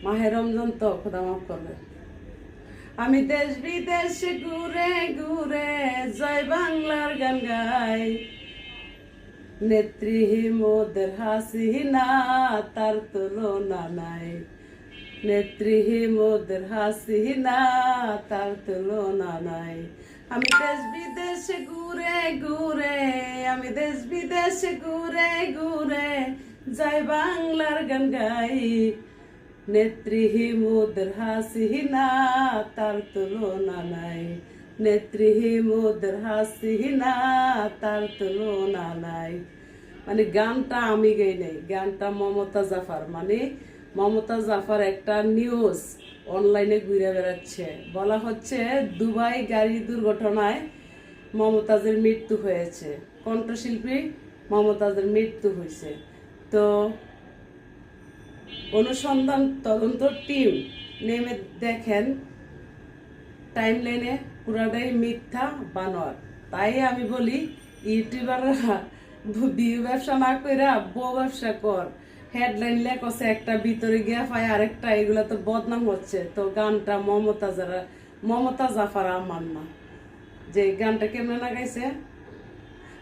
মাহে রমজান তো খোদা মাফ করবে। আমি দেশ বিদেশ ঘুরে ঘুরে জয় বাংলার গান গাই, নেত্রী মোদের হাসিনা তার তুলনা নাই, নেত্রী মোদের হাসিনা তার তুলনা নাই। আমি দেশ বিদেশে ঘুরে ঘুরে, আমি দেশ বিদেশে ঘুরে ঘুরে জয় বাংলার গান গাই, নেত্রী মোদের হাসিনা তার তুলনা নাই, নেত্রী মোদের হাসিনা তার তুলনা নাই। মানে গানটা আমি গাই নাই, গানটা মমতা জাফর, মানে মমতা জাফর একটা নিউজ অনলাইনে ঘুরে বেড়াচ্ছে, বলা হচ্ছে দুবাই গাড়ি দুর্ঘটনায় মমতাজের মৃত্যু হয়েছে, কণ্ঠশিল্পী মমতাজের মৃত্যু হয়েছে। তো অনুসন্ধান তদন্ত টিম নেমে দেখেন টাইমলাইনে পুরাটাই মিথ্যা বানোয়ার। তাই আমি বলি ইউটিউবাররা বিয়ে ব্যবসা না কইরা বউ ব্যবসা কর। হেডলাইন লেখছে একটা, ভিতরে গিয়া পায় আরেকটা, এগুলা তো বদনাম হচ্ছে। তো গানটা মমতা জাফর আমার না, যে গানটা কেমনে না গাইছে,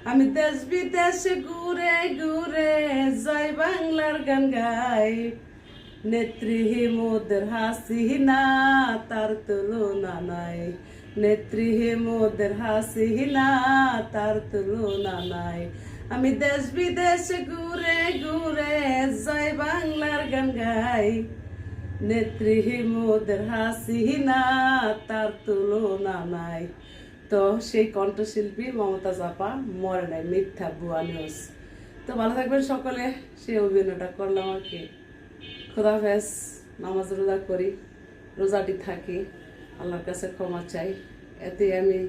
আমি দেশ বিদেশে ঘুরে ঘুরে জয় বাংলার গান গাই, নেত্রী মোদের হাসিনা তার তুলনা নাই, নেত্রী মোদের হাসিনা তার তুলনা নাই। আমি দেশ বিদেশে ঘুরে ঘুরে জয় বাংলার গান গাই, নেত্রী মোদের হাসিনা তার তুলনা নাই। তো সেই কণ্ঠশিল্পী মমতা জাফর মরে নাই, মিথ্যা ভুয়া নিউজ। তো ভালো থাকবেন সকলে, সেই অভিনয়টা করলাম আর কি। খোদা হাফেজ। নামাজ রোজা করি, রোজাটি থাকি, আল্লাহর কাছে ক্ষমা চাই, এতে আমি